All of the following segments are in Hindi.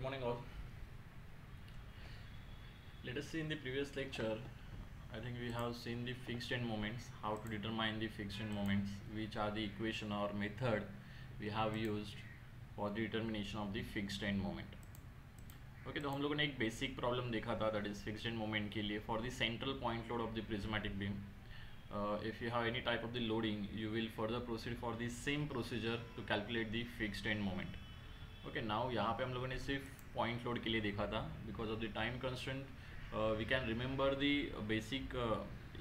morning all. Let us see in the previous lecture. I think we have seen the fixed end moments, how to determine the fixed end moments, which are the equation or method we have used for the determination of the fixed end moment. Okay तो हम लोगों ने एक बेसिक प्रॉब्लम देखा था, that is fixed end moment के लिए for the central point load of the prismatic beam. If you have any type of the loading, you will further proceed for the same procedure to calculate the fixed end moment. Okay, now यहाँ पे हम लोगों ने सिर्फ पॉइंट लोड के लिए देखा था. Because of the time constraint we can remember the basic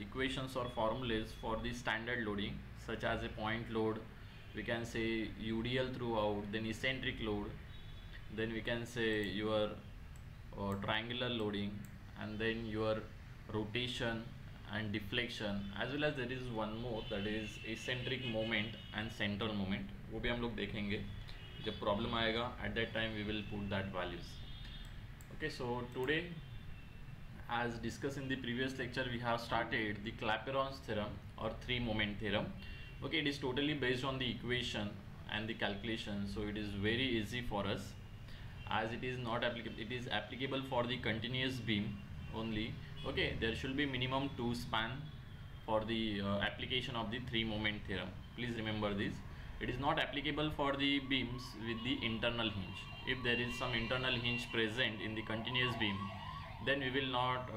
equations or formulas for the standard loading, such as a point load, we can say UDL throughout, then eccentric load, then we can say your triangular loading, and then your rotation and deflection, as well as there is one more, that is eccentric moment and central moment. वो भी हम लोग देखेंगे जब प्रॉब्लम आएगा. at that time we will put that values. Okay, so today, as discussed in the previous lecture, we have started the Clapeyron's theorem or three moment theorem. Okay, it is totally based on the equation and the calculation, so it is very easy for us, as it is not applicable, it is applicable for the continuous beam only. Okay, there should be minimum 2 span for the application of the three moment theorem. Please remember this. It is not applicable for the beams with the internal hinge. If there is some internal hinge present in the continuous beam, then we will not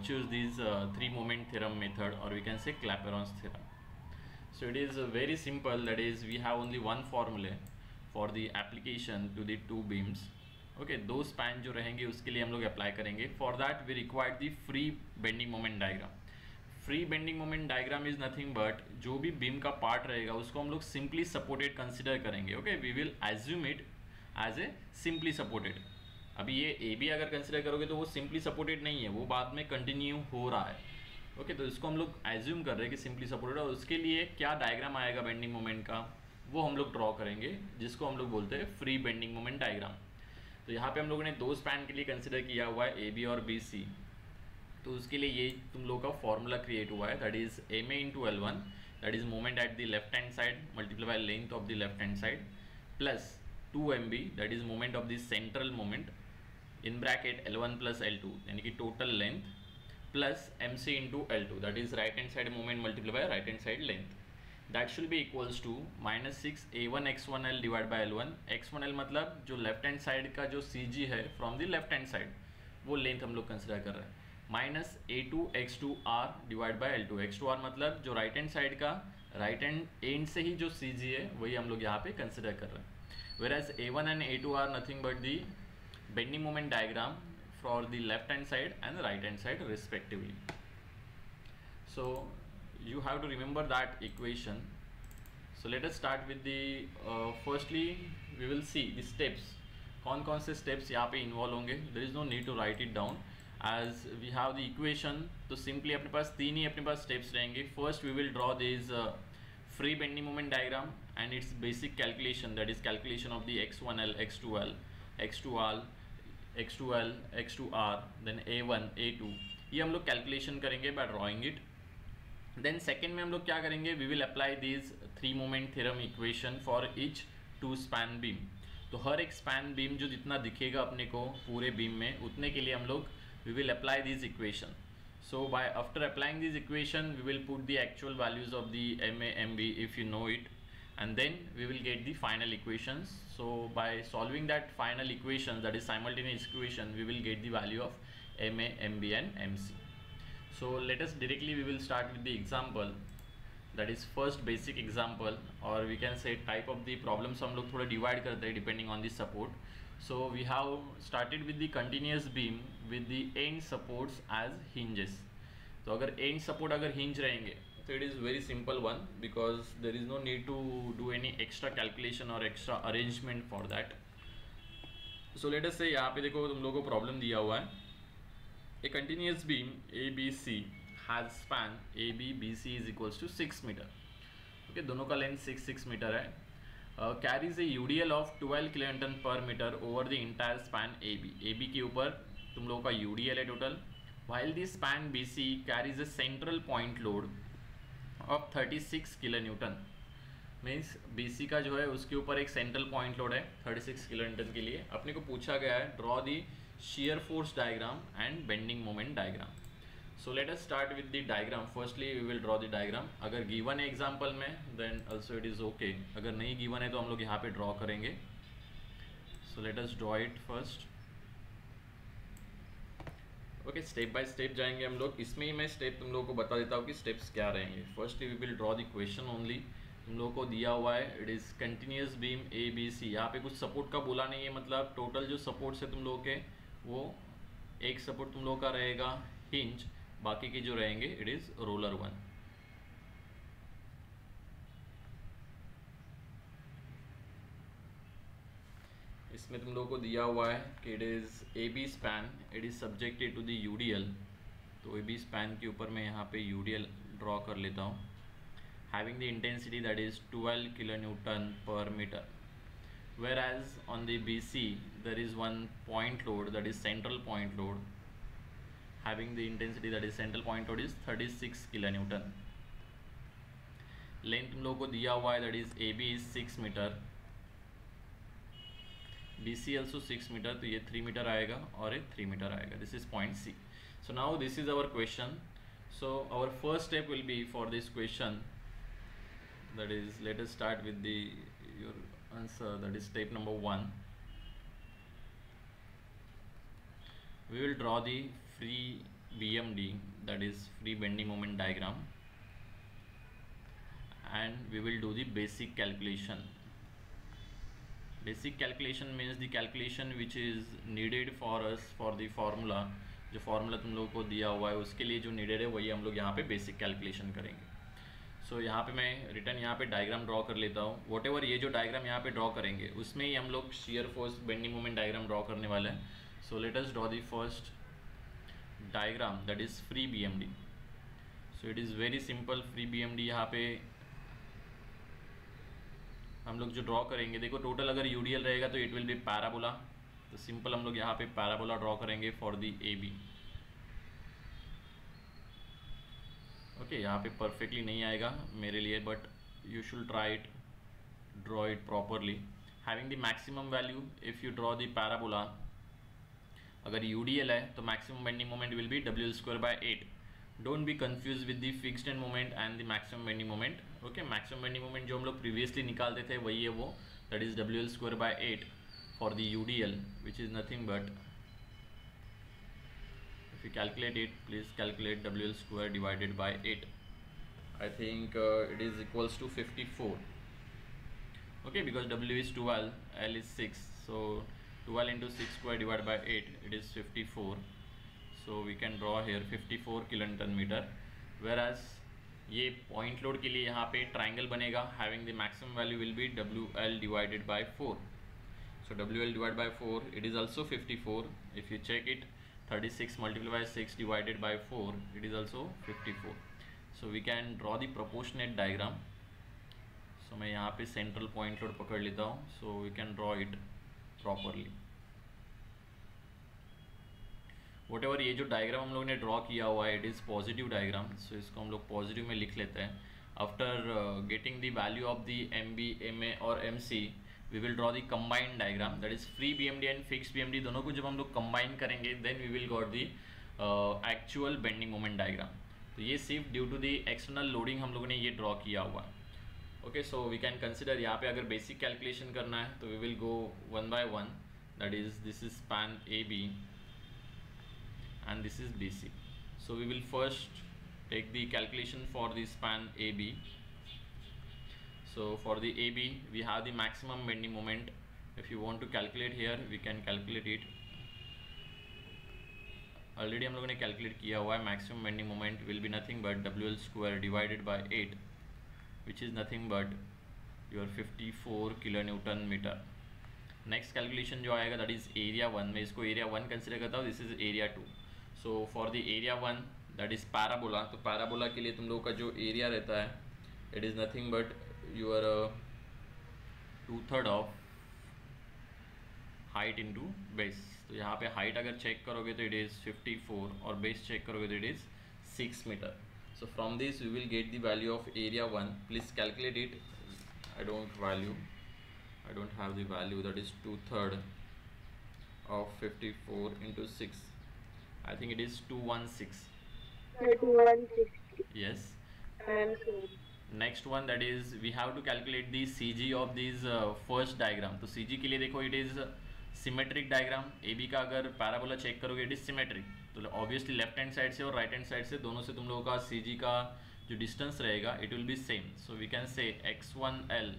choose this three moment theorem method, or we can say Clapeyron's theorem. So it is very simple, that is we have only one formula for the application to the two beams. Okay, दो स्पैन जो रहेंगे उसके लिए हम लोग अप्लाई करेंगे. For that we required the free bending moment diagram. Free bending moment diagram is nothing but जो भी बीम का पार्ट रहेगा उसको हम लोग सिंपली सपोर्टेड कंसिडर करेंगे. Okay, we will assume it as a simply supported. अभी ये ए बी अगर कंसिडर करोगे तो वो सिंपली सपोर्टेड नहीं है, वो बाद में कंटिन्यू हो रहा है. ओके, तो इसको हम लोग एज्यूम कर रहे हैं कि सिंपली सपोर्टेड, और उसके लिए क्या डायग्राम आएगा बेंडिंग मोमेंट का वो हम लोग ड्रॉ करेंगे, जिसको हम लोग बोलते हैं फ्री बेंडिंग मोमेंट डायग्राम. तो यहाँ पे हम लोगों ने दो स्पैन के लिए कंसिडर किया हुआ है, ए बी और बी सी. तो उसके लिए ये तुम लोगों का फॉर्मूला क्रिएट हुआ है, that is M A into L one, that is moment at the left hand side multiply by length of the left hand side, plus 2 MB, that is moment of the central moment in bracket L1 plus L2, यानी कि total length, plus M C into L2, that is right hand side moment multiply by right hand side length. That should be equals to -6 A1 X1L divided by L1. X1L मतलब जो लेफ्ट हैंड साइड का जो CG है from the left hand side, वो लेंथ हम लोग कंसिडर कर रहे हैं, minus A2 X2R divide by L2. X2R मतलब जो राइट हैंड साइड का राइट हैंड एंड से ही जो CG है वही हम लोग यहाँ पे कंसिडर कर रहे हैं. Whereas A1 and A2 are nothing but the bending moment diagram for the left hand side and the right hand side respectively. So you have to remember that equation. So let us start with the firstly we will see the steps. कौन से steps यहाँ पे involve होंगे. There is no need to write it down as we have the equation. तो simply अपने पास तीन ही अपने पास steps रहेंगे. First we will draw this free bending moment diagram and its basic calculation, that is calculation of the x1l, x2l, x2r, x2l, x2r, then a1, a2. ये हम लोग calculation करेंगे by drawing it. Then second में हम लोग क्या करेंगे, we will apply this three moment theorem equation for each two span beam. तो हर एक स्पैन बीम जो जितना दिखेगा अपने को पूरे बीम में, उतने के लिए हम लोग we will apply this equation. So by after applying this equation we will put the actual values of the M A M B if you know it, and then we will get the final equations. So by solving that final equation, that is simultaneous equation, we will get the value of MA, MB and MC. So let us directly we will start with the example, that is first basic example, or we can say type of the problems हम लोग थोड़ा divide करते हैं depending on the support. So we have started with the continuous beam with the end supports as hinges. तो अगर end support अगर hinge रहेंगे तो it is very simple one, because there is no need to do any extra calculation or extra arrangement for that. So let us say यहाँ पे देखो तुम लोगों को प्रॉब्लम दिया हुआ है, a continuous beam ABC has span AB BC is equals to 6 meter. Okay, दोनों का लेंथ 6 मीटर है. Carries a UDL of 12 kilonewton per meter over the entire span AB. AB के ऊपर तुम लोगों का UDL है total. While the span BC carries a central point load of 36 kilonewton. Means BC का जो है उसके ऊपर एक सेंट्रल पॉइंट लोड है 36 किलो न्यूटन के लिए। अपने को पूछा गया है draw the shear force diagram and bending moment diagram. So let us start with the diagram. Firstly we will draw the diagram. अगर given है एग्जाम्पल में then also it is okay. अगर नहीं given है तो हम लोग यहाँ पे ड्रॉ करेंगे. So let us draw it first. Okay step by step जाएंगे हम लोग. इसमें ही मैं स्टेप तुम लोगों को बता देता हूँ कि स्टेप्स क्या रहेंगे. Firstly we will draw the question only. तुम लोगों को दिया हुआ है it is continuous beam ABC. यहाँ पे कुछ सपोर्ट का बोला नहीं है, मतलब टोटल जो सपोर्ट्स है तुम लोगों के वो एक सपोर्ट तुम लोगों का रहेगा हिंज, बाकी के जो रहेंगे इट इज़ रोलर 1. इसमें तुम लोगों को दिया हुआ है कि it is AB span, it is subjected to the UDL. तो AB स्पैन के ऊपर मैं यहाँ पे UDL ड्रॉ कर लेता हूँ. Having the intensity that is 12 kilonewton per meter. Whereas on the BC there is one point load, that is central point load, having the intensity that is central point load is 36 kilonewton. Length तुम लोगों को दिया हुआ है that is AB is 6 meter, BC also 6 meter, तो ये 3 meter आएगा और ये 3 meter आएगा. This is point C. So now this is our question. So our first step will be for this question, that is let us start with the your answer, that is step number 1. We will draw the free BMD, that is free bending moment diagram, and we will do the basic calculation. Basic calculation means the calculation which is needed for us for the formula. जो फॉर्मूला तुम लोगों को दिया हुआ है उसके लिए जो नीडेड है वही हम लोग यहाँ पे बेसिक कैलकुलेशन करेंगे. सो यहाँ पे मैं रिटर्न यहाँ पे डायग्राम ड्रॉ कर लेता हूँ. वॉट एवर ये जो डायग्राम यहाँ पे ड्रॉ करेंगे उसमें ही हम लोग shear force bending moment diagram draw करने वाले हैं. सो let us draw the first diagram that is free BMD. So it is very simple. Free BMD यहाँ पे हम लोग जो ड्रॉ करेंगे, देखो टोटल अगर UDL रहेगा तो इट विल बी पैराबोला. तो सिंपल हम लोग यहाँ पे पैराबोला ड्रॉ करेंगे फॉर दी AB. ओके यहाँ पे परफेक्टली नहीं आएगा मेरे लिए, but you should try it, draw it properly. Having the maximum value if you draw the parabola, अगर UDL है तो maximum bending moment will be WL²/8. Don't be confuse with the fixed end moment and the maximum bending moment. Okay maximum bending moment जो हम लोग प्रीवियसली निकालते थे वही है वो, that is WL²/8 for the UDL, which is nothing but, if you calculate it, please calculate WL² divided by 8. I think it is equals to 54. Okay, because W is 12, L is 6, so 12 into 6² divided by 8, it is 54. So we can draw here 54 kilonewton meter. Whereas ये पॉइंट लोड के लिए यहाँ पे ट्राइंगल बनेगा. Having the maximum value will B WL divided by 4. So WL divided by 4, it is also 54. If you check it, 36 multiplied by 6 divided by 4, it is also 54. So we can draw the proportionate diagram. So मैं यहाँ पे central point load पकड़ लेता हूँ. So we can draw it properly. Whatever ये जो डायग्राम हम लोगों ने ड्रॉ किया हुआ है, it is positive diagram. So इसको हम लोग पॉजिटिव में लिख लेते हैं. After getting the value of the MB, MA और MC, we will draw the combined diagram, that is free BMD and fixed BMD. दोनों को जब हम लोग combine करेंगे then we will got the actual bending moment diagram. तो ये सिर्फ due to the external loading हम लोगों ने ये ड्रॉ किया हुआ है. Okay so we can consider यहाँ पे अगर बेसिक कैलकुलेशन करना है तो we will go one by one. That is this is span AB and this is BC. So we will first take the calculation for the span AB. So for the AB we have the maximum bending moment. If you want to calculate here we can calculate it. Already हम लोगों ने calculate किया हुआ है. maximum bending moment will be nothing but WL² divided by 8, which is nothing but your 54 kilonewton meter. Next calculation जो आएगा that is area 1. मैं इसको area 1 consider करता हूँ. This is area 2. So for the area 1 that is parabola. तो parabola के लिए तुम लोगों का जो area रहता है it is nothing but your 2/3 of height into base. तो यहाँ पे height अगर check करोगे तो it is 54 और base check करोगे तो it is 6 meter. So from this we will get the value of area 1. Please calculate it. I don't have the value. That is 2/3 of 54 into 6. I think it is 216. 216. Yes. Next one, that is we have to calculate the CG of this first diagram. तो CG के लिए देखो it is symmetric diagram. AB का अगर पैराबोला चेक करोगे इट इज सिमेट्रिक, तो ऑब्वियसली लेफ्ट हैंड साइड से और राइट हैंड साइड से दोनों से तुम लोगों का CG का जो डिस्टेंस रहेगा it will be same. So we can say x1l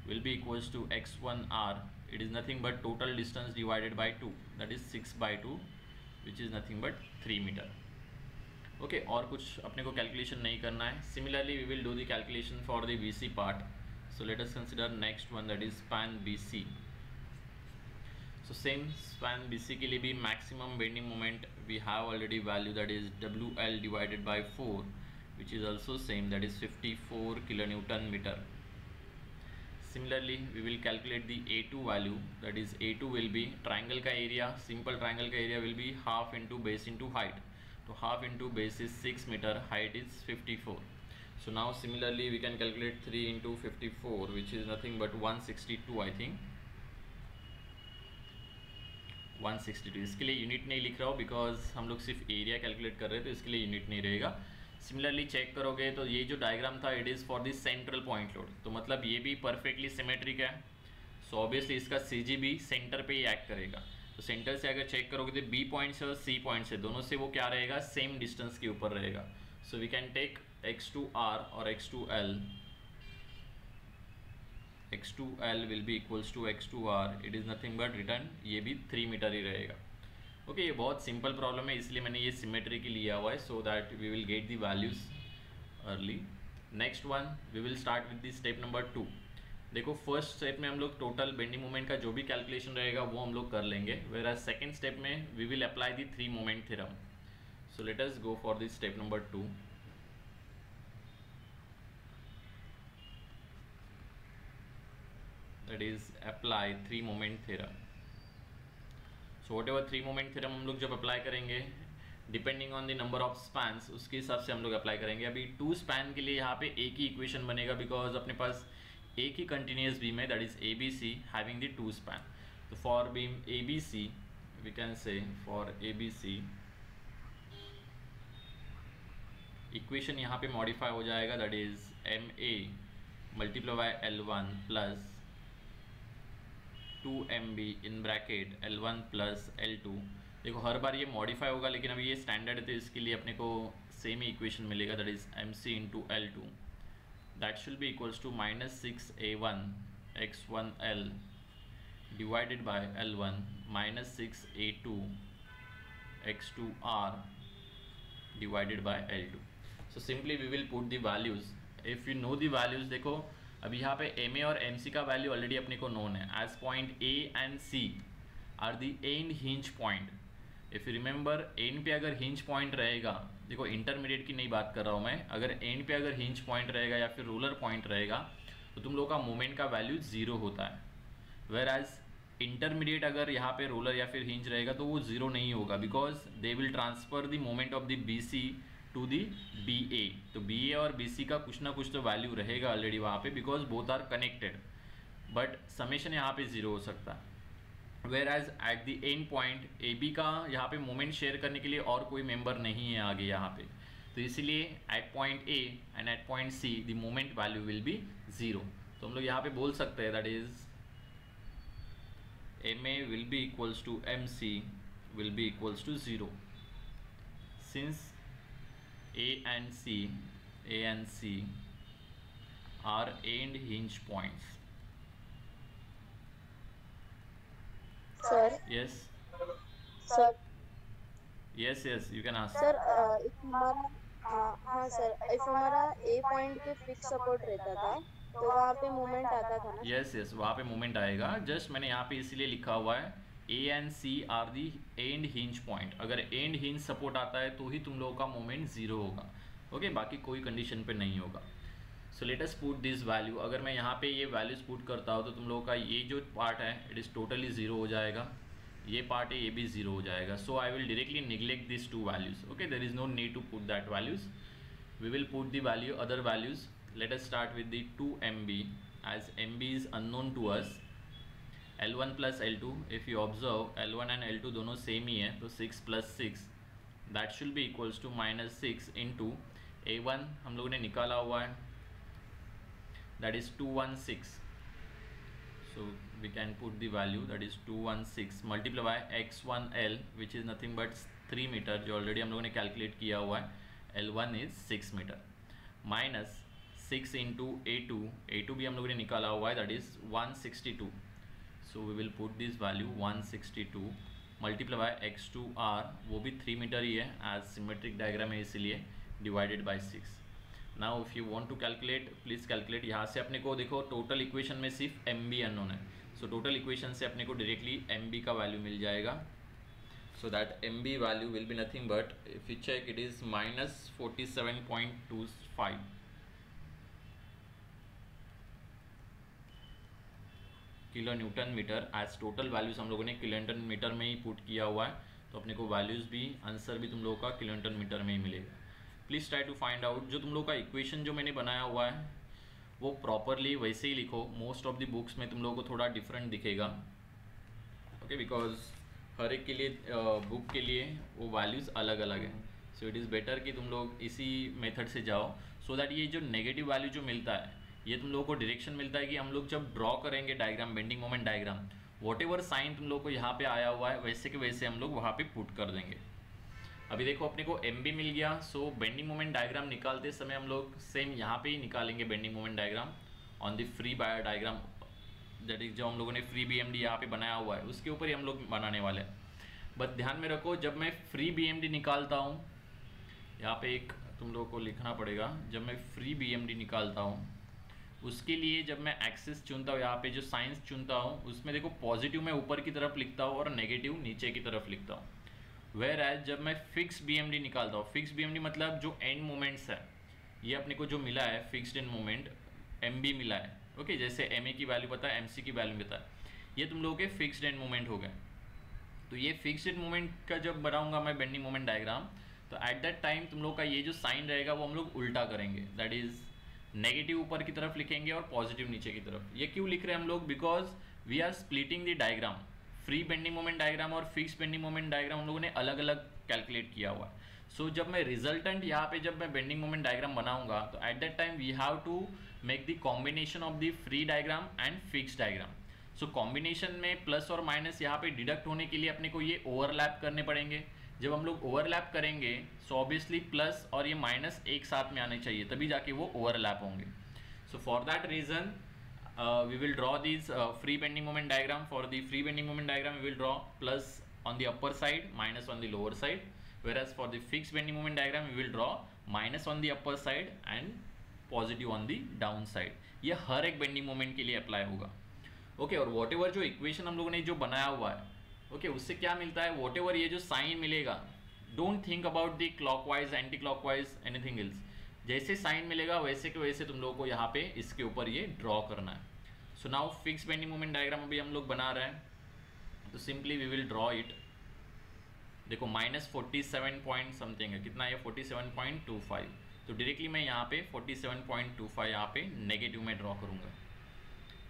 will be equals to x1r. It is nothing but total distance divided by 2, that is 6/2, which is nothing but 3 meter. Okay और कुछ अपने को कैलकुलेशन नहीं करना है. Similarly we will do the calculation for the BC part. So let us consider next one, that is span BC. So same span BC के लिए भी maximum bending moment we have already value, that is WL divided by 4, which is also same, that is 54 kilonewton meter. Similarly we will calculate the A2 value, that is A2 will be triangle का area, simple triangle का area will be half into base into height. तो half into base is 6 meter, height is 54. So now similarly we can calculate 3 into 54, which is nothing but 162. I think 162. इसके लिए यूनिट नहीं लिख रहा हूँ बिकॉज हम लोग सिर्फ एरिया कैलकुलेट कर रहे हैं, तो इसके लिए यूनिट नहीं रहेगा. सिमिलरली चेक करोगे तो ये जो डायग्राम था it is for the central point load, तो मतलब ये भी परफेक्टली सिमेट्रिक है. सो ऑब्वियसली इसका CG भी सेंटर पे ही एक्ट करेगा. तो सेंटर से अगर चेक करोगे तो B पॉइंट से और C पॉइंट से दोनों से वो क्या रहेगा, सेम डिस्टेंस के ऊपर रहेगा. सो वी कैन टेक x2r और x2l. x2l will be equals to x2r. It is nothing but return ये भी 3 मीटर ही रहेगा. ओके ये बहुत सिंपल प्रॉब्लम है, इसलिए मैंने ये सिमेट्री की लिया हुआ है, so that we will get the values early. Next one we will start with the step number 2. देखो फर्स्ट स्टेप में हम लोग टोटल बेंडिंग मोमेंट का जो भी कैलकुलेशन रहेगा वो हम लोग कर लेंगे, वेयर एज सेकेंड स्टेप में we will apply the 3 moment theorem. So let us go for the step number 2. That is apply 3 moment theorem. So whatever 3 moment theorem हम लोग जब अप्लाई करेंगे depending on the number of spans, उसके हिसाब से हम लोग अप्लाई करेंगे. अभी 2 स्पैन के लिए यहाँ पे एक ही इक्वेशन बनेगा बिकॉज अपने पास एक ही कंटिन्यूस बीम है, that is ABC having the 2 span. तो for beam ABC we can say for ABC equation यहाँ पे मॉडिफाई हो जाएगा, that is MA multiply by L1 plus 2MB in bracket L1 plus L2. देखो हर बार ये मॉडिफाई होगा, लेकिन अभी ये स्टैंडर्ड है तो इसके लिए अपने को सेम ही इक्वेशन मिलेगा, that is MC into L2. That should be equals to -6A1 x1L divided by L1 -6A2 x2R divided by L2. So simply we will put the values. If you know the values, देखो अभी यहाँ पे MA और MC का वैल्यू ऑलरेडी अपने को नोन है, as point A and C are the end hinge point. If you remember end पे अगर हिंज पॉइंट रहेगा, देखो इंटरमीडिएट की नहीं बात कर रहा हूँ मैं, अगर एंड पे अगर हिंज पॉइंट रहेगा या फिर रूलर पॉइंट रहेगा तो तुम लोग का मोमेंट का वैल्यू 0 होता है. वेयर एज इंटरमीडिएट अगर यहाँ पे रोलर या फिर हिंज रहेगा तो वो 0 नहीं होगा, because they will transfer the moment of the BC to the BA. तो BA और BC का कुछ ना कुछ तो वैल्यू रहेगा ऑलरेडी वहाँ पे, because both are connected, but summation यहाँ पे 0 हो सकता है. Whereas at the end point AB का यहाँ पे मोमेंट शेयर करने के लिए और कोई मेंबर नहीं है आगे यहाँ पे, तो इसीलिए at point A and at point C the moment value will be 0. तो हम लोग यहाँ पे बोल सकते हैं that is MA will be equals to MC will be equals to 0. Since A and C are end hinge points. Sir. Yes. Sir. Yes, you can ask. Sir, if हमारा हाँ सर, if हमारा A पॉइंट पे फिक्स सपोर्ट रहता था तो वहाँ पे मूवमेंट आता था ना? यस वहाँ पे मूवमेंट आएगा. जस्ट मैंने यहाँ पे इसीलिए लिखा हुआ है A and C are the end hinge point. अगर एंड हिंज सपोर्ट आता है तो ही तुम लोगों का मूवमेंट 0 होगा. ओके बाकी कोई कंडीशन पे नहीं होगा. सो let us put this value. अगर मैं यहाँ पे ये वैल्यूज पुट करता हूँ तो तुम लोगों का ये जो पार्ट है इट इज़ टोटली 0 हो जाएगा, ये पार्ट है ये भी 0 हो जाएगा. So I will directly neglect this 2 values. Okay there is no need to put that values. We will put the value other values. Let us start with the 2MB. as MB is unknown to us, L1 plus L2, if you observe L1 and L2 दोनों सेम ही है, तो 6 plus 6 that should be equals to -6 into A1 हम लोगों ने निकाला हुआ है, that is 216. So we can put the value, that is 216 multiply by x1L which is nothing but 3 metre, जो ऑलरेडी हम लोगों ने कैलकुलेट किया हुआ है. L1 is 6 metre minus 6 into A2 भी हम लोगों ने निकाला हुआ है, that is 162. So we will put this value 162 multiply by x2R, वो भी 3 मीटर ही है एज सिमेट्रिक डायग्राम है इसीलिए, divided by 6. Now if you want to calculate please calculate. यहाँ से अपने को देखो टोटल इक्वेशन में सिर्फ MB अननोन है, सो टोटल इक्वेशन से अपने को डायरेक्टली MB का वैल्यू मिल जाएगा. So that MB value will be nothing but, if you check, it is minus 47.25. Kilo newton metre as total values हम लोगों ने किलो न्यूटन मीटर में ही पुट किया हुआ है, तो अपने को वैल्यूज भी आंसर भी तुम लोगों का किलो न्यूटन मीटर में ही मिलेगा. Please try to find out. जो तुम लोग का इक्वेशन जो मैंने बनाया हुआ है वो प्रॉपरली वैसे ही लिखो. मोस्ट ऑफ द बुक्स में तुम लोगों को थोड़ा डिफरेंट दिखेगा, ओके, बिकॉज हर एक के लिए बुक के लिए वो वैल्यूज़ अलग अलग है. सो इट इज़ बेटर कि तुम लोग इसी मेथड से जाओ, सो दैट ये जो नेगेटिव वैल्यू जो मिलता है ये तुम लोगों को डायरेक्शन मिलता है कि हम लोग जब ड्रॉ करेंगे diagram, bending moment diagram, whatever sign तुम लोग को यहाँ पे आया हुआ है वैसे के वैसे हम लोग वहाँ पे पुट कर देंगे. अभी देखो अपने को MB मिल गया. सो बेंडिंग मोमेंट डायग्राम निकालते समय हम लोग सेम यहाँ पे ही निकालेंगे bending moment diagram on the free buyer diagram, that is जो हम लोगों ने फ्री BMD यहाँ पे बनाया हुआ है उसके ऊपर ही हम लोग बनाने वाले हैं. बट ध्यान में रखो, जब मैं फ्री BMD निकालता हूँ, यहाँ पे एक तुम लोगों को लिखना पड़ेगा, जब मैं फ्री BMD निकालता हूँ उसके लिए जब मैं एक्सिस चुनता हूँ, यहाँ पे जो साइंस चुनता हूँ उसमें देखो पॉजिटिव मैं ऊपर की तरफ लिखता हूँ और नेगेटिव नीचे की तरफ लिखता हूँ. वेयर एज जब मैं फिक्स BMD निकालता हूँ, फिक्स BMD मतलब जो एंड मोमेंट्स है, ये अपने को जो मिला है फिक्स्ड एंड मोमेंट MB मिला है, ओके, जैसे MA की वैल्यू पता है, MC की वैल्यू पता है, ये तुम लोगों के फिक्स्ड एंड मोमेंट हो गए. तो ये फिक्स्ड मोमेंट का जब बनाऊंगा मैं बेंडिंग मोमेंट डायग्राम, तो एट दैट टाइम तुम लोग का ये जो साइन रहेगा वो हम लोग उल्टा करेंगे, दैट इज नेगेटिव ऊपर की तरफ लिखेंगे और पॉजिटिव नीचे की तरफ. ये क्यों लिख रहे हैं हम लोग? Because we are splitting the diagram. Free bending moment diagram और फिक्स बेंडिंग मोमेंट डायग्राम हम लोगों ने अलग अलग कैलकुलेट किया हुआ है. सो जब मैं रिजल्टेंट यहाँ पे जब मैं बेंडिंग मोमेंट डायग्राम बनाऊंगा, तो at that time we have to make the combination of the free diagram and fix diagram. So combination में प्लस और माइनस यहाँ पे डिडक्ट होने के लिए अपने को ये ओवरलैप करने पड़ेंगे. जब हम लोग ओवरलैप करेंगे सो ऑब्वियसली प्लस और ये माइनस एक साथ में आने चाहिए, तभी जाके वो ओवरलैप होंगे. So for that reason we will draw these free bending moment diagram. For the free bending moment diagram we will draw plus on the upper side, minus on the lower side, whereas for the fixed bending moment diagram we will draw minus on the upper side and positive on the down side. ये हर एक बेंडिंग मोमेंट के लिए अप्लाई होगा, ओके. और वॉट एवर जो इक्वेशन हम लोगों ने जो बनाया हुआ है, ओके, उससे क्या मिलता है, वॉट एवर ये जो साइन मिलेगा, don't think about the clockwise anti clockwise anything else. जैसे साइन मिलेगा वैसे के वैसे तुम लोगों को यहाँ पे इसके ऊपर ये ड्रॉ करना है. So now fix bending moment diagram अभी हम लोग बना रहे हैं, तो simply we will draw it. देखो -47 पॉइंट समथिंग है, कितना है 47.25, तो डायरेक्टली मैं यहाँ पे 47.25 यहाँ पे नेगेटिव में ड्रॉ करूँगा.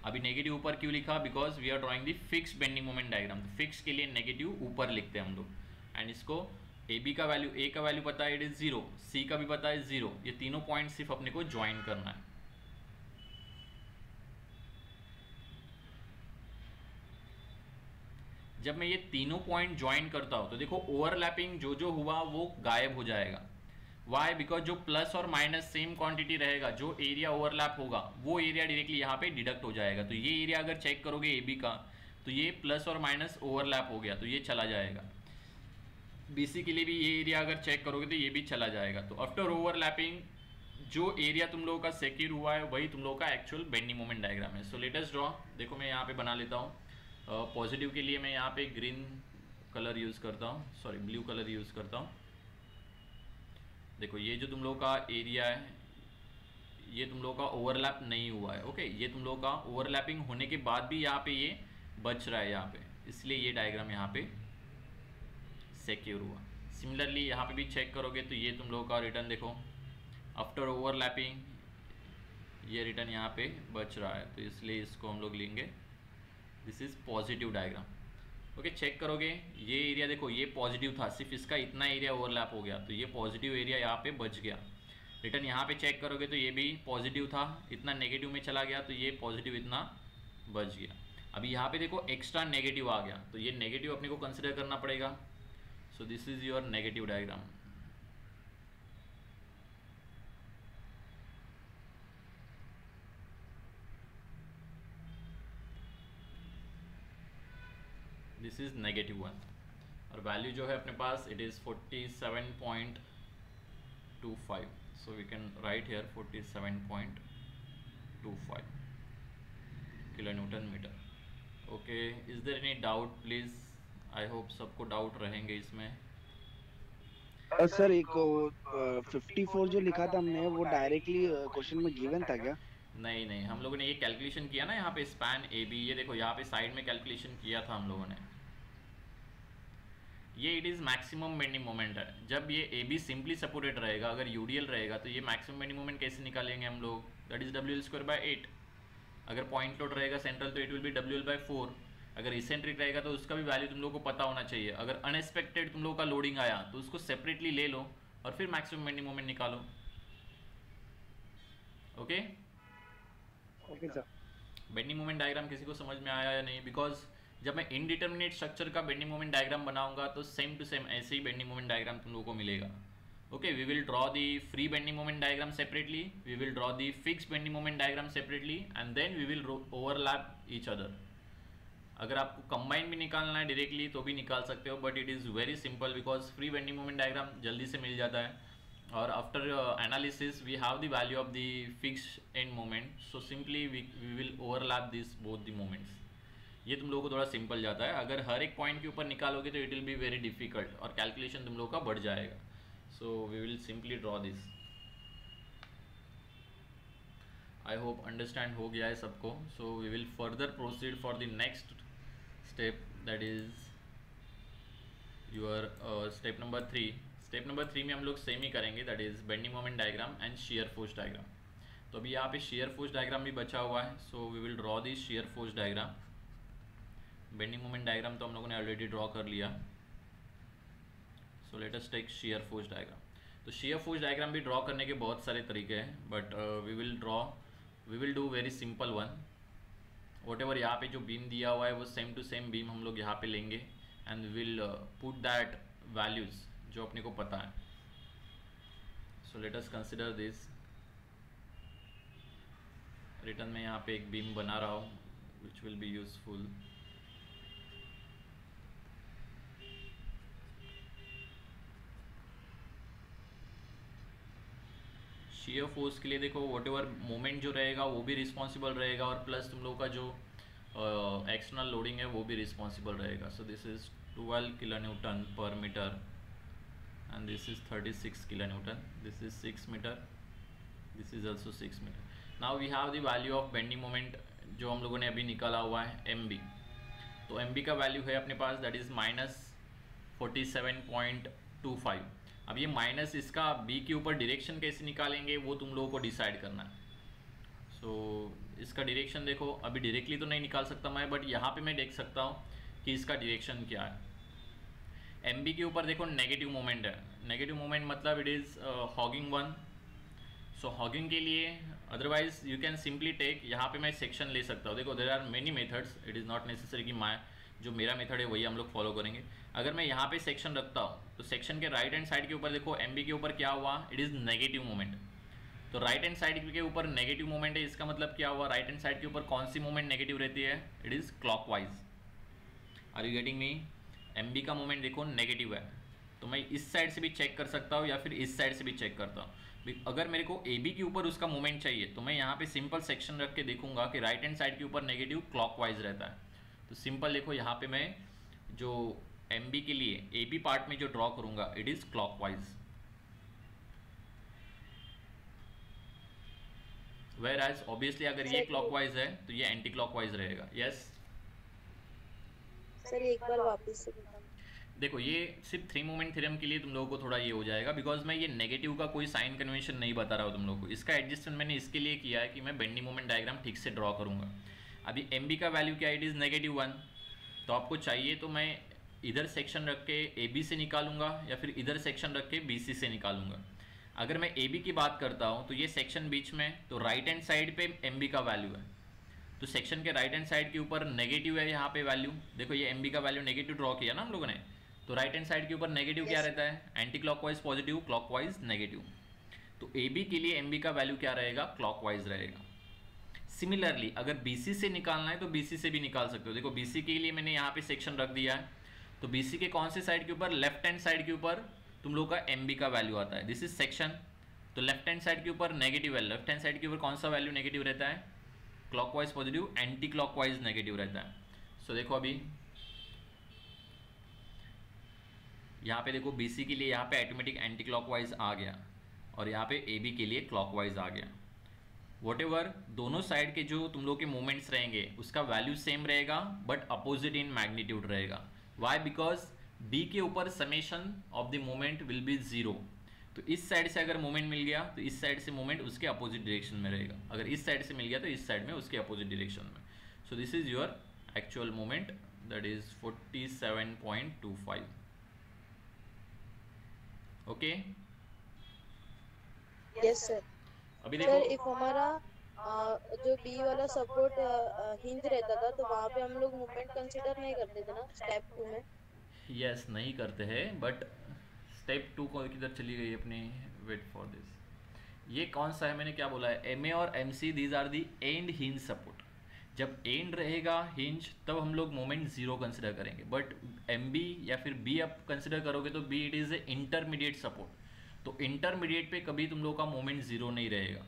अभी नेगेटिव ऊपर क्यों लिखा? Because we are drawing the fix bending moment diagram. तो फिक्स के लिए नेगेटिव ऊपर लिखते हैं हम लोग. एंड इसको AB का वैल्यू, A का वैल्यू पता है इट इज 0, C का भी पता है 0. ये तीनों पॉइंट सिर्फ अपने को ज्वाइन करना है. जब मैं ये तीनों पॉइंट ज्वाइन करता हूं तो देखो ओवरलैपिंग जो जो हुआ वो गायब हो जाएगा. वाई? बिकॉज जो प्लस और माइनस सेम क्वांटिटी रहेगा, जो एरिया ओवरलैप होगा वो एरिया डायरेक्टली यहाँ पे डिडक्ट हो जाएगा. तो ये एरिया अगर चेक करोगे AB का, तो ये प्लस और माइनस ओवरलैप हो गया, तो ये चला जाएगा. BC के लिए भी ये एरिया अगर चेक करोगे तो ये भी चला जाएगा. तो आफ्टर ओवरलैपिंग जो एरिया तुम लोगों का सिक्योर हुआ है वही तुम लोगों का एक्चुअल बेंडिंग मोमेंट डायग्राम है. सो लेट अस ड्रॉ. देखो मैं यहाँ पे बना लेता हूँ. पॉजिटिव के लिए मैं यहाँ पे ग्रीन कलर यूज़ करता हूँ, सॉरी ब्लू कलर यूज़ करता हूँ. देखो ये जो तुम लोगों का एरिया है ये तुम लोगों का ओवरलैप नहीं हुआ है, ओके. ये तुम लोगों का ओवरलैपिंग होने के बाद भी यहाँ पे ये बच रहा है यहाँ पे, इसलिए ये डायग्राम यहाँ पे सिक्योर हुआ. सिमिलरली यहाँ पे भी चेक करोगे तो ये तुम लोगों का रिटर्न देखो आफ्टर ओवरलैपिंग ये रिटर्न यहाँ पे बच रहा है, तो इसलिए इसको हम लोग लेंगे this is positive diagram. Okay, check करोगे ये एरिया देखो ये पॉजिटिव था, सिर्फ इसका इतना एरिया ओवरलैप हो गया, तो ये पॉजिटिव एरिया यहाँ पे बच गया। रिटर्न यहाँ पे चेक करोगे तो ये भी पॉजिटिव था, इतना नेगेटिव में चला गया, तो ये पॉजिटिव इतना बच गया। अभी यहाँ पे देखो एक्स्ट्रा नेगेटिव आ गया, तो ये नेगेटिव अपने को कंसिडर करना पड़ेगा। So this is your negative diagram. This is negative 1 और वैल्यू जो है अपने पास it is 47.25। So we can write here 47.25 kilo newton metre. Okay, is there any doubt please? I hope सबको डाउट रहेंगे इसमें। सर एक 54 जो लिखा था हमने वो डायरेक्टली क्वेश्चन में गिवन था क्या? नहीं नहीं, हम लोगों ने ये कैलकुलेशन किया ना यहाँ पे स्पैन ए बी, ये देखो यहाँ पे साइड में कैलकुलेशन किया था हम लोगों ने। ये it is maximum bending moment है। जब ये ए बी सिंपली सपोर्टेड रहेगा, अगर यूडीएल रहेगा, तो ये मैक्सिमम बेंडिंग मोमेंट कैसे निकालेंगे हम लोग? That is WL²/8। अगर पॉइंट लोड रहेगा सेंट्रल तो इट विल बी WL/4। अगर इसेंट्रिक रहेगा तो उसका भी वैल्यू तुम लोग को पता होना चाहिए। अगर अनएक्सपेक्टेड तुम लोग का लोडिंग आया तो उसको सेपरेटली ले लो और फिर मैक्सिमम बेंडिंग मोमेंट निकालो। Okay okay sir. Bending moment diagram किसी को समझ में आया या नहीं? बिकॉज जब मैं इनडिटर्मिनेट स्ट्रक्चर का बेंडिंग मोमेंट डायग्राम बनाऊंगा तो सेम टू सेम ऐसे ही बेंडिंग मोमेंट डायग्राम तुम लोगों को मिलेगा। Okay, we will draw the free bending moment diagram separately, we will draw the fix bending moment diagram separately and then we will overlap each other. अगर आपको कंबाइन भी निकालना है डायरेक्टली तो भी निकाल सकते हो, but it is very simple because free bending moment diagram जल्दी से मिल जाता है। और after analysis we have the value of the fix end moment, so simply we will overlap this both the moments. ये तुम लोगों को थोड़ा सिंपल जाता है। अगर हर एक पॉइंट के ऊपर निकालोगे तो it will be very difficult और कैलकुलेशन तुम लोगों का बढ़ जाएगा। So we will simply draw this. I hope understand हो गया है सबको। So we will further proceed for the next step, that is your step number 3। Step number 3 में हम लोग सेम ही करेंगे, that is bending moment diagram and shear force diagram. तो अभी यहाँ पे शियर फोर्स डायग्राम भी बचा हुआ है, so we will draw this shear force diagram. Bending moment diagram तो हम लोगों ने ऑलरेडी ड्रॉ कर लिया। So let us take shear force diagram. तो शियर फोर्स डायग्राम भी ड्रॉ करने के बहुत सारे तरीके हैं, but we will do very simple one. Whatever यहाँ पे जो बीम दिया हुआ है वो सेम टू सेम बीम हम लोग यहाँ पे लेंगे and will put that values जो अपने को पता है। सो let us consider this. Return में यहाँ पे एक बीम बना रहा हूँ which will be useful. Shear force के लिए देखो व्हाटएवर मोमेंट जो रहेगा वो भी रिस्पॉन्सिबल रहेगा और प्लस तुम लोगों का जो एक्सटर्नल लोडिंग है वो भी रिस्पॉन्सिबल रहेगा। So this is 12 kilo newton per metre and this is 36 kilo newton, this is 6 metre, this is also 6 metre. Now we have the value of bending moment जो हम लोगों ने अभी निकाला हुआ है MB। तो MB का वैल्यू है अपने पास दैट इज -47.25। अब ये माइनस इसका B के ऊपर डायरेक्शन कैसे निकालेंगे वो तुम लोगों को डिसाइड करना है। सो इसका डायरेक्शन देखो, अभी डायरेक्टली तो नहीं निकाल सकता मैं, बट यहाँ पे मैं देख सकता हूँ कि इसका डायरेक्शन क्या है। MB के ऊपर देखो नेगेटिव मोमेंट है, नेगेटिव मोमेंट मतलब it is hogging 1। So hogging के लिए otherwise you can simply take, यहाँ पे मैं सेक्शन ले सकता हूँ। देखो there are many methods, it is not necessary कि जो मेरा मेथड है वही हम लोग फॉलो करेंगे। अगर मैं यहाँ पे सेक्शन रखता हूँ तो सेक्शन के राइट हैंड साइड के ऊपर देखो MB के ऊपर क्या हुआ, इट इज़ नेगेटिव मोमेंट। तो राइट हैंड साइड के ऊपर नेगेटिव मोमेंट है, इसका मतलब क्या हुआ, राइट हैंड साइड के ऊपर कौन सी मोमेंट नेगेटिव रहती है, it is clockwise. Are you getting me? MB का मोमेंट देखो नेगेटिव है, तो मैं इस साइड से भी चेक कर सकता हूँ या फिर इस साइड से भी चेक करता हूँ। अगर मेरे को AB के ऊपर उसका मोमेंट चाहिए तो मैं यहाँ पे सिंपल सेक्शन रख के देखूंगा कि राइट हैंड साइड के ऊपर नेगेटिव क्लॉकवाइज रहता है। तो सिंपल देखो यहाँ पे मैं जो MB के लिए AB पार्ट में जो ड्रॉ करूंगा it is clockwise, whereas obviously अगर ये क्लॉकवाइज है तो ये एंटी क्लॉकवाइज रहेगा। यस सर एक बार वापस से देखो ये सिर्फ 3 मोमेंट थ्योरम के लिए तुम लोगों को थोड़ा ये हो जाएगा, बिकॉज मैं ये नेगेटिव का कोई साइन कन्वेंशन नहीं बता रहा हूँ तुम लोगों को। इसका एडजस्टमेंट मैंने इसके लिए किया है कि मैं बेंडिंग मोमेंट डायग्राम ठीक से ड्रॉ करूँगा। अभी एम बी का वैल्यू क्या, इट इज़ -1, तो आपको चाहिए तो मैं इधर सेक्शन रख के ए बी से निकालूंगा या फिर इधर सेक्शन रख के बी सी से निकालूंगा। अगर मैं ए बी की बात करता हूँ तो ये सेक्शन बीच में, तो राइट हैंड साइड पे एम बी का वैल्यू है, तो सेक्शन के राइट हैंड साइड के ऊपर नेगेटिव है यहाँ पे वैल्यू। देखो ये एम बी का वैल्यू नेगेटिव ड्रॉ किया ना हम लोगों ने, तो राइट हैंड साइड के ऊपर नेगेटिव क्या रहता है, anti clockwise positive, clockwise negative. तो ए बी के लिए एम बी का वैल्यू क्या रहेगा, क्लॉकवाइज रहेगा। सिमिलरली अगर बी सी से निकालना है तो बी सी से भी निकाल सकते हो। देखो बी सी के लिए मैंने यहाँ पे सेक्शन रख दिया है, तो बी सी के कौन से साइड के ऊपर, लेफ्ट हैंड साइड के ऊपर तुम लोग का एम बी का वैल्यू आता है, दिस इज सेक्शन। तो लेफ्ट हैंड साइड के ऊपर नेगेटिव है, लेफ्ट हैंड साइड के ऊपर कौन सा वैल्यू नेगेटिव रहता है, clockwise positive, anti clockwise negative रहता है। सो देखो अभी यहाँ पे देखो BC के लिए यहाँ पे ऑटोमेटिक एंटी क्लॉकवाइज आ गया और यहाँ पे AB के लिए क्लॉकवाइज आ गया। वॉटेवर दोनों साइड के जो तुम लोग के मोमेंट्स रहेंगे उसका वैल्यू सेम रहेगा बट अपोजिट इन मैग्नीट्यूड रहेगा। वाई, बिकॉज B के ऊपर summation of the moment will be 0। तो इस साइड से अगर मोमेंट मिल गया तो इस साइड से मोमेंट उसके अपोजिट डायरेक्शन में रहेगा, अगर इस साइड से मिल गया तो इस साइड में उसके अपोजिट डायरेक्शन में। सो this is your actual moment, that is 47.25। Okay yes sir. अभी सर देखो इफ हमारा जो बी वाला सपोर्ट हिंज रहता था तो वहाँ पे हम लोग मूवमेंट कंसीडर नहीं करते थे ना स्टेप 2 में। यस नहीं करते हैं, बट स्टेप 2 को किधर चली गई अपनी, वेट फॉर दिस। ये कौन सा है, मैंने क्या बोला है, एम ए और M C these are the end hinge support. जब एंड रहेगा हिंज तब हम लोग मोमेंट 0 कंसिडर करेंगे, बट एम बी या फिर बी आप कंसिडर करोगे तो B it is a intermediate support. तो इंटरमीडिएट पे कभी तुम लोग का मोमेंट 0 नहीं रहेगा।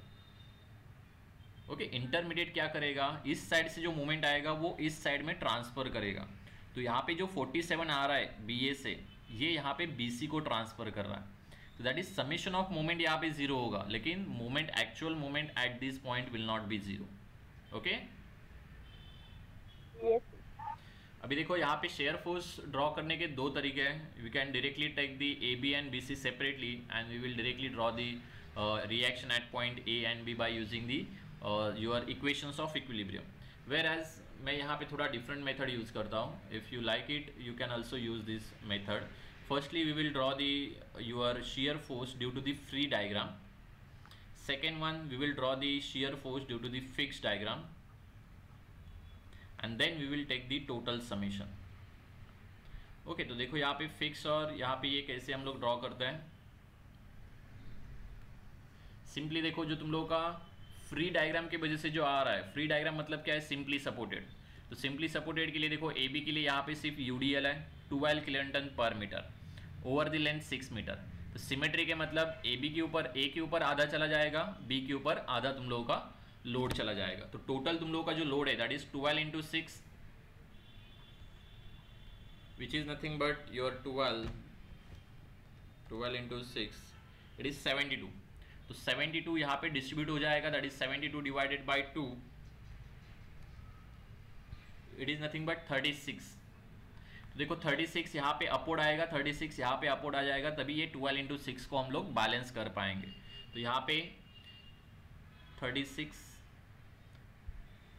ओके, इंटरमीडिएट क्या करेगा, इस साइड से जो मोमेंट आएगा वो इस साइड में ट्रांसफर करेगा। तो यहाँ पे जो 47 आ रहा है बी ए से, ये यहाँ पे बी सी को ट्रांसफर कर रहा है, तो that is summation of moment यहाँ पे 0 होगा, लेकिन moment actual moment at this point will not be 0। Okay, अभी देखो यहाँ पे शेयर फोर्स ड्रॉ करने के 2 तरीके हैं। We can directly take the A B and B C separately and we will directly draw the reaction at point A and B by using the your equations of equilibrium. Whereas मैं यहाँ पे थोड़ा डिफरेंट मेथड यूज़ करता हूँ। If you like it you can also use this method. Firstly we will draw the your shear force due to the free diagram. Second one we will draw the shear force due to the fix diagram, and then we will take the total summation। Okay, तो देखो यहाँ पे फिक्स और यहाँ पे ये कैसे हम लोग ड्रॉ करते हैं। सिंपली देखो जो तुम लोगों का फ्री डायग्राम की वजह से जो आ रहा है, फ्री डायग्राम मतलब क्या है, सिंपली सपोर्टेड। तो सिंपली सपोर्टेड के लिए देखो ए बी के लिए यहाँ पे सिर्फ यूडीएल है 12 किलोन्यूटन पर metre over the length 6 metre. तो सिमेट्री के मतलब ए बी के ऊपर, ए के ऊपर आधा चला जाएगा, बी के ऊपर आधा तुम लोगों का लोड चला जाएगा। तो टोटल तुम लोगों का जो लोड है that is 12 into 6 which is nothing but your 12 into 6 it is 72। तो 72 यहाँ पे डिस्ट्रीब्यूट हो जाएगा, that is 72 divided by 2 it is nothing but 36। तो देखो 36 यहाँ पे अपवर्ड आएगा, 36 यहाँ पे अपवर्ड आ जाएगा, तभी ये 12 into 6 को हम लोग बैलेंस कर पाएंगे। तो यहाँ पे 36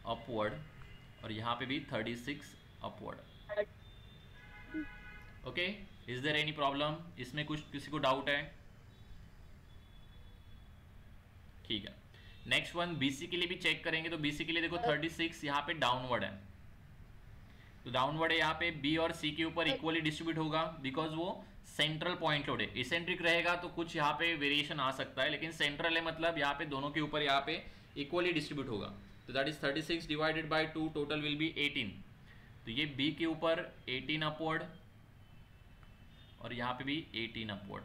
अपवर्ड और यहाँ पे भी 36 upward. Okay, is there any problem, इसमें कुछ किसी को डाउट है? ठीक है, नेक्स्ट वन BC के लिए भी चेक करेंगे। तो BC के लिए देखो 36 यहाँ पे डाउनवर्ड है, तो डाउनवर्ड है यहाँ पे B और C के ऊपर इक्वली डिस्ट्रीब्यूट होगा बिकॉज वो सेंट्रल पॉइंट लोड है। इसेंट्रिक रहेगा तो कुछ यहाँ पे वेरिएशन आ सकता है, लेकिन सेंट्रल है मतलब यहाँ पे दोनों के ऊपर यहाँ पे इक्वली डिस्ट्रीब्यूट होगा। तो that is 36 divided by 2 total will B 18। तो ये B के ऊपर 18 अपवर्ड और यहाँ पे भी 18 अपवर्ड।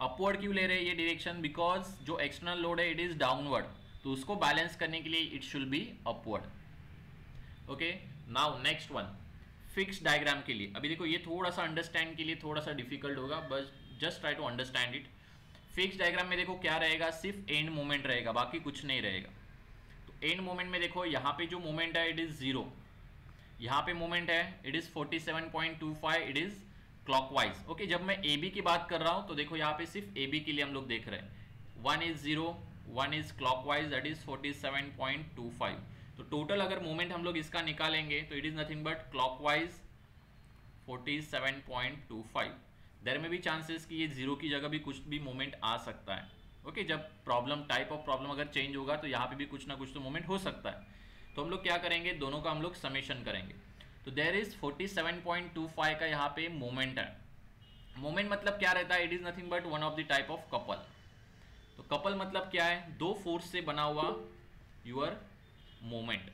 अपवर्ड क्यों ले रहे हैं ये डायरेक्शन, बिकॉज जो एक्सटर्नल लोड है इट इज डाउनवर्ड, तो उसको बैलेंस करने के लिए it should be upward. Okay, now next one fix diagram के लिए। अभी देखो ये थोड़ा सा अंडरस्टैंड के लिए थोड़ा सा डिफिकल्ट होगा, बस just try to understand it. Fix diagram में देखो क्या रहेगा, सिर्फ एंड मोमेंट रहेगा, बाकी कुछ नहीं रहेगा। तो एंड मोमेंट में देखो यहाँ पे जो मोमेंट है इट इज 0, यहाँ पे मोमेंट है it is 47.25, it is clockwise. Okay, जब मैं ए बी की बात कर रहा हूँ तो देखो यहाँ पे सिर्फ ए बी के लिए हम लोग देख रहे हैं, 1 is 0, 1 is clockwise, that is 47.25। तो टोटल अगर मोमेंट हम लोग इसका निकालेंगे तो it is nothing but clockwise 47.25। There में भी चांसेस कि ये जीरो की जगह भी कुछ भी मोमेंट आ सकता है। ओके, जब प्रॉब्लम टाइप ऑफ प्रॉब्लम अगर चेंज होगा तो यहाँ पे भी कुछ ना कुछ तो मोमेंट हो सकता है। तो हम लोग क्या करेंगे, दोनों का हम लोग समेशन करेंगे। तो देयर इज 47.25 का यहाँ पे मोमेंट है। मोमेंट मतलब क्या रहता है, it is nothing but one of the type of couple. तो कपल मतलब क्या है, दो फोर्स से बना हुआ योर मोमेंट।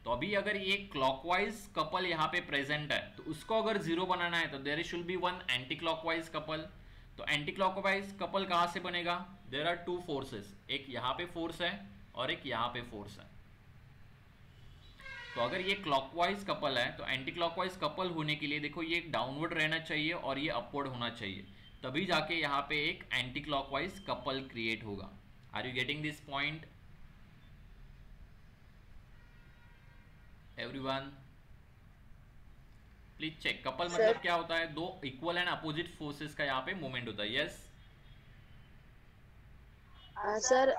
तो अभी अगर ये क्लॉकवाइज कपल यहाँ पे प्रेजेंट है तो उसको अगर जीरो बनाना है तो there should be one anti clockwise couple. तो एंटी क्लॉकवाइज कपल कहाँ से बनेगा, देयर आर टू फोर्सेस, एक यहाँ पे फोर्स है और एक यहाँ पे फोर्स है। तो अगर ये क्लॉकवाइज कपल है तो एंटी क्लॉकवाइज कपल होने के लिए देखो ये डाउनवर्ड रहना चाहिए और ये अपवर्ड होना चाहिए, तभी जाके यहाँ पे एक एंटी क्लॉकवाइज कपल क्रिएट होगा। Are you getting this point everyone? Please check. Couple मतलब क्या होता है, दो इक्वल एंड अपोजिट फोर्सेस का यहाँ पे मूवमेंट होता है। यस सर,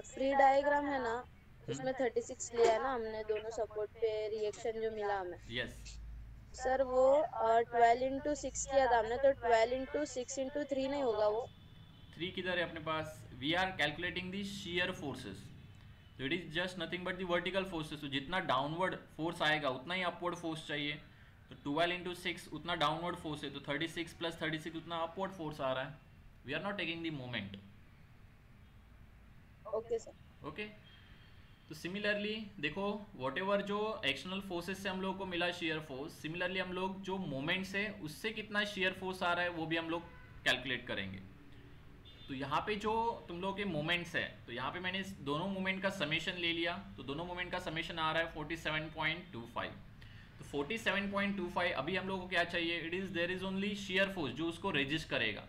फ्री डायग्राम है ना, उसमें 36 लिया है ना हमने, दोनों सपोर्ट पे रिएक्शन जो मिला हमें। यस सर वो 12 इंटू 6 किया था हमने, तो 12 इंटू 6 इंटू 3 नहीं होगा वो? 3 किधर है अपने पास, we are calculating the shear forces, तो it is just nothing but the vertical forces. तो जितना डाउनवर्ड फोर्स आएगा उतना ही अपवर्ड फोर्स चाहिए। तो 12 इंटू 6 उतना डाउनवर्ड फोर्स है, तो 36 प्लस 36 उतना अपवर्ड फोर्स आ रहा है। We are not taking the moment. Okay sir. Okay, तो सिमिलरली देखो वॉट एवर जो एक्सटर्नल फोर्सेस से हम लोग को मिला शेयर फोर्स, सिमिलरली हम लोग जो मोमेंट्स है उससे कितना शेयर फोर्स आ रहा है वो भी हम लोग कैलकुलेट करेंगे। तो यहाँ पे जो तुम लोग के मोमेंट्स है, तो यहाँ पे मैंने दोनों मोमेंट का समेशन ले लिया, तो दोनों मोमेंट का समेशन आ रहा है 47.25। तो 47.25 अभी हम लोग को क्या चाहिए, it is there is only shear force जो उसको रेजिस्ट करेगा।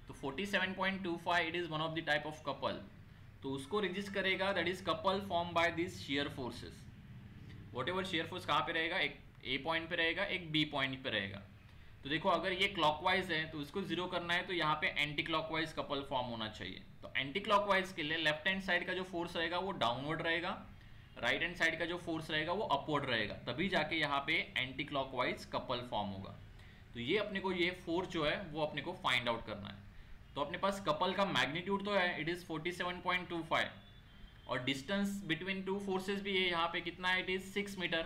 तो 47.25 it is one of the type of couple, तो उसको रेजिस्ट करेगा, that is couple form by this shear forces. Whatever shear force कहाँ पे रहेगा, एक ए पॉइंट पे रहेगा, एक बी पॉइंट पे रहेगा। तो देखो अगर ये क्लॉकवाइज है तो उसको जीरो करना है तो यहाँ पे एंटी क्लॉकवाइज कपल फॉर्म होना चाहिए। तो एंटी क्लॉकवाइज के लिए लेफ्ट हैंड साइड का जो फोर्स रहेगा वो डाउनवर्ड रहेगा, राइट हैंड साइड का जो फोर्स रहेगा वो अपवर्ड रहेगा, तभी जाके यहाँ पे एंटी क्लॉकवाइज कपल फॉर्म होगा। तो ये अपने को ये फोर्स जो है वो अपने को फाइंड आउट करना है। तो अपने पास कपल का मैग्नीट्यूड तो है, इट इज 47.25, और डिस्टेंस बिटवीन टू फोर्सेस भी है, यहाँ पे कितना है, इट इज 6 मीटर।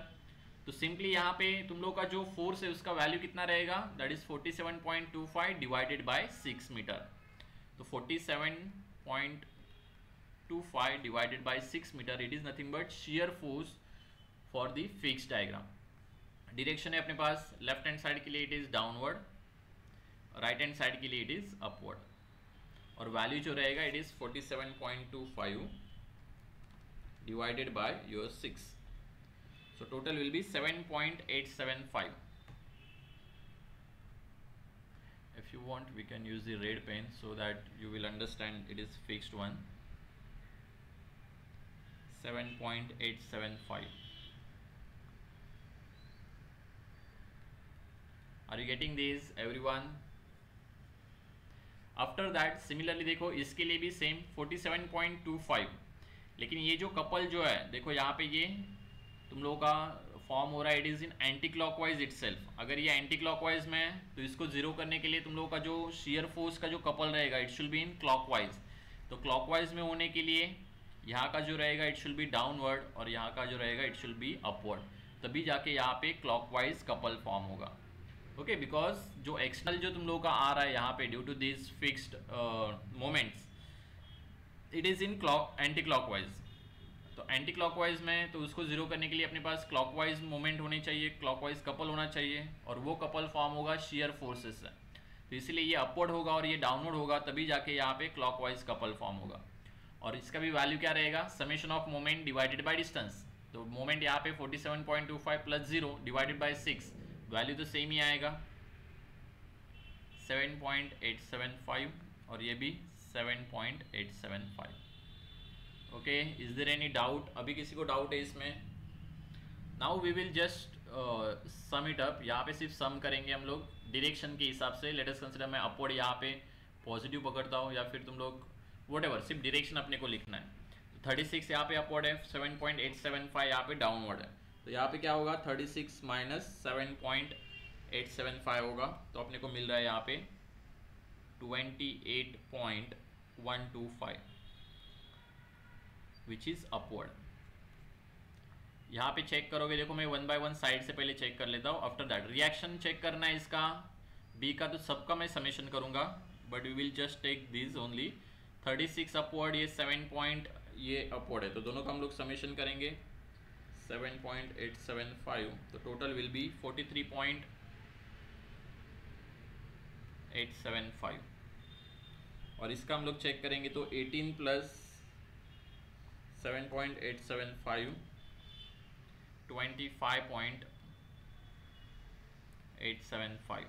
तो सिंपली यहाँ पे तुम लोग का जो फोर्स है उसका वैल्यू कितना रहेगा, that is 47.25 divided by 6 metre. तो 47.25 divided by 6 metre, it is nothing but shear force for the fix diagram. Direction है अपने पास लेफ्ट हैंड साइड के लिए it is downward, right hand side के लिए इट इज अपवर्ड, और वैल्यू जो रहेगा it is 47.25 divided by your 6, so total will be 7.875. If you want we can use the red pen so that you will understand it is fixed one. 7.875. Are you getting this everyone? After that similarly देखो इसके लिए भी सेम 47.25, लेकिन ये जो कपल जो है देखो यहाँ पे ये तुम लोगों का फॉर्म हो रहा है, it is in anti clockwise itself. अगर ये एंटी क्लॉकवाइज में है तो इसको जीरो करने के लिए तुम लोगों का जो शेयर फोर्स का जो कपल रहेगा it should be in clockwise. तो क्लॉकवाइज में होने के लिए यहाँ का जो रहेगा इट शुड बी डाउनवर्ड और यहाँ का जो रहेगा इट शुड बी अपवर्ड, तभी जाके यहाँ पे क्लॉकवाइज कपल फॉर्म होगा। ओके, बिकॉज जो एक्सटर्नल जो तुम लोगों का आ रहा है यहाँ पे due to this fixed moments it is in anti clockwise. तो एंटी क्लॉकवाइज में तो उसको जीरो करने के लिए अपने पास क्लॉकवाइज मोमेंट होनी चाहिए, क्लॉकवाइज कपल होना चाहिए, और वो कपल फॉर्म होगा शेयर फोर्सेस से। तो इसलिए ये अपवर्ड होगा और ये डाउनवर्ड होगा, तभी जाके यहाँ पे क्लॉकवाइज कपल फॉर्म होगा। और इसका भी वैल्यू क्या रहेगा, summation of moment divided by distance. तो मोमेंट यहाँ पे 47.25 प्लस 0 डिवाइडेड बाय 6, वैल्यू तो सेम ही आएगा 7.875, और ये भी 7.875। Okay, is there any doubt? अभी किसी को डाउट है इसमें? Now we will just sum it up. यहाँ पे सिर्फ सम करेंगे हम लोग डायरेक्शन के हिसाब से। लेट अस कंसीडर मैं अपवर्ड यहाँ पे पॉजिटिव पकड़ता हूँ, या फिर तुम लोग व्हाटएवर, सिर्फ डायरेक्शन अपने को लिखना है। 36 यहाँ पे अपवर्ड है, 7.875 यहाँ पे डाउनवर्ड है। तो यहाँ पे क्या होगा, 36 माइनस 7.875 होगा, तो अपने को मिल रहा है यहाँ पे 28.125 विच इज अपवर्ड। यहाँ पे चेक करोगे, देखो मैं वन बाय वन साइड से पहले चेक कर लेता हूँ। आफ्टर दैट रिएक्शन चेक करना है इसका, बी का तो सबका मैं समेशन करूँगा, but we will just take this only. 36 upward, ये 7 पॉइंट ये अपवर्ड है, तो दोनों का हम लोग समेशन करेंगे 7.875, तो टोटल विल बी 43.875। और इसका हम लोग चेक करेंगे तो 18 प्लस 7.875 25.875,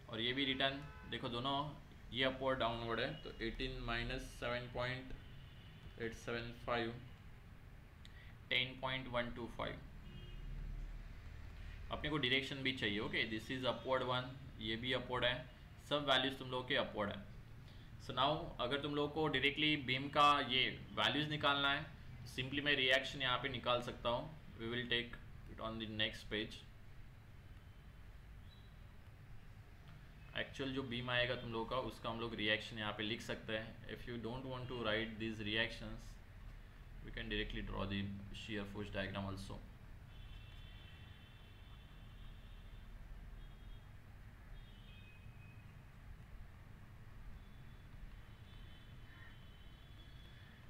और ये भी रिटर्न देखो दोनों ये अपवर्ड डाउनवर्ड है, तो 18 माइनस 7.875 10.125। अपने को डायरेक्शन भी चाहिए। Okay, this is upward one, ये भी अपवर्ड है, सब वैल्यूज तुम लोग के अपवर्ड है। सो नाउ अगर तुम लोग को डायरेक्टली बीम का ये वैल्यूज निकालना है, सिंपली मैं रिएक्शन यहाँ पे निकाल सकता हूँ। We will take it on the next page. Actual जो बीम आएगा तुम लोग का, उसका हम लोग रिएक्शन यहाँ पे लिख सकते हैं। If you don't want to write this reactions, we can directly draw the shear force diagram also.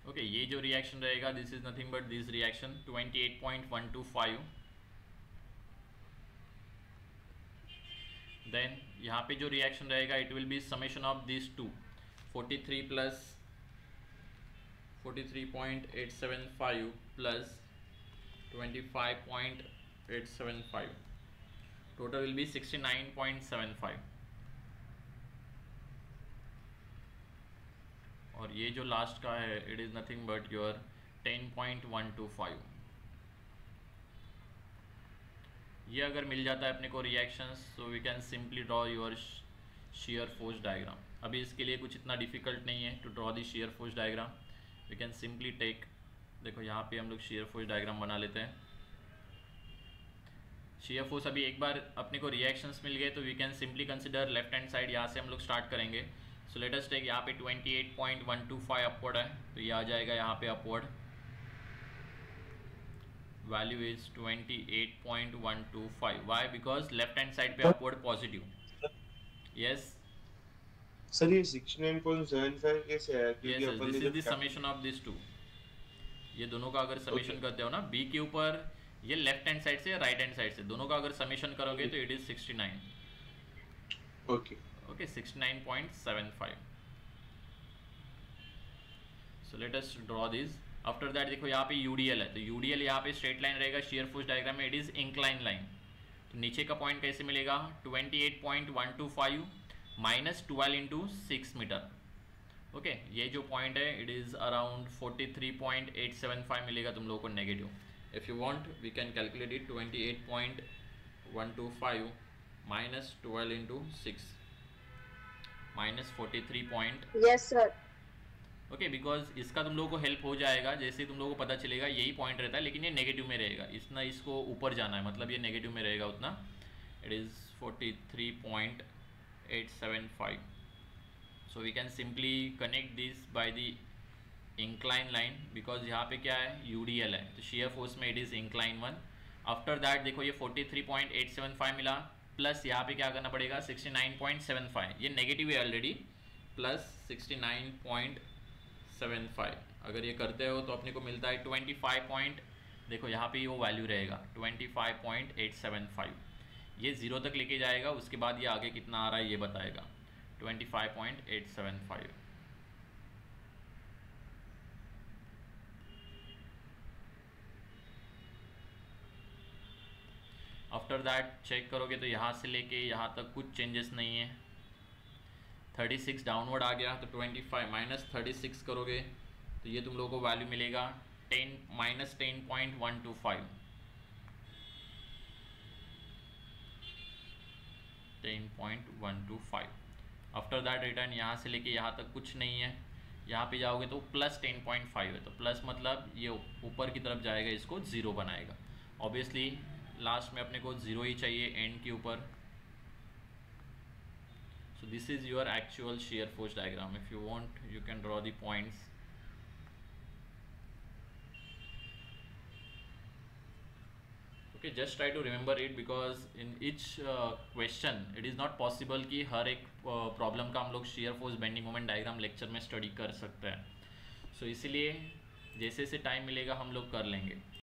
Okay, ये जो रिएक्शन रहेगा, this is nothing but this reaction 28.125। Then यहाँ पे जो रिएक्शन रहेगा, it will be summation of this two, 43 plus 43.875 plus 25.875, total will be 69.75। और ये जो लास्ट का है, it is nothing but your 10.125। ये अगर मिल जाता है अपने को reactions, so we can simply draw your shear force diagram. अभी इसके लिए कुछ इतना डिफिकल्ट नहीं है to draw the shear force diagram. We can simply take, देखो यहाँ पे हम लोग shear force डायग्राम बना लेते हैं। shear force अभी एक बार अपने को रिएक्शंस मिल गए, तो we can simply consider left hand side, यहाँ से हम लोग स्टार्ट करेंगे। सो लेट अस टेक, यहाँ पे 28.125 अपवर्ड है, तो ये आ जाएगा यहाँ पे upward value is 28.125। Why? Because left hand side पे अपवर्ड पॉजिटिव। यस सर, ये 69.75 कैसे आया? क्योंकि अपन दिस ने is the summation of this two. ये दोनों का अगर समेशन करते हो ना, बी के ऊपर ये लेफ्ट हैंड साइड से राइट हैंड साइड से, दोनों का अगर समेशन करोगे तो it is 69। Okay okay, 69.75। So let us draw this. After that देखो यहाँ पे यूडीएल है, तो यूडीएल यहाँ पे स्ट्रेट लाइन रहेगा, shear force डायग्राम में इट इज इंक्लाइन लाइन। तो नीचे का पॉइंट कैसे मिलेगा, 28.125 माइनस 12 इंटू 6 मीटर। ओके, ये जो पॉइंट है, इट इज अराउंड 43.875 मिलेगा तुम लोगों को negative. If you want we can calculate it, 28.125 minus 12 into 6 minus 43. Yes sir. Okay, because इसका तुम लोगों को हेल्प हो जाएगा, जैसे तुम लोगों को पता चलेगा यही पॉइंट रहता है, लेकिन ये नेगेटिव में रहेगा, इतना इसको ऊपर जाना है, मतलब ये नेगेटिव में रहेगा उतना। It is 43.875। So we can simply connect this by the incline line, because यहाँ पे क्या है, यूडीएल है, तो shear force में it is incline 1। After that देखो ये 43.875 मिला, प्लस यहाँ पे क्या करना पड़ेगा, 69.75, ये नेगेटिव है ऑलरेडी, प्लस 69.75। अगर ये करते हो तो अपने को मिलता है 25 देखो यहाँ पे वो वैल्यू रहेगा 25.875। ये 0 तक लेके जाएगा, उसके बाद ये आगे कितना आ रहा है ये बताएगा, 25.875। आफ्टर दैट चेक करोगे तो यहाँ से लेके यहाँ तक कुछ चेंजेस नहीं है। 36 डाउनवर्ड आ गया, तो 25 माइनस 36 करोगे तो ये तुम लोगों को वैल्यू मिलेगा 10 माइनस 10.125। 10.125। आफ्टर दैट रिटर्न यहाँ से लेके यहाँ तक कुछ नहीं है, यहाँ पे जाओगे तो प्लस 10.5 है, तो प्लस मतलब ये ऊपर की तरफ जाएगा, इसको 0 बनाएगा। ऑब्वियसली लास्ट में अपने को 0 ही चाहिए एंड के ऊपर। So this is your actual shear force diagram. If you want, you can draw the points. Okay, just try to remember it because in each question it is not possible कि हर एक प्रॉब्लम का हम लोग shear force bending moment diagram lecture में स्टडी कर सकते हैं। So इसीलिए जैसे से टाइम मिलेगा हम लोग कर लेंगे।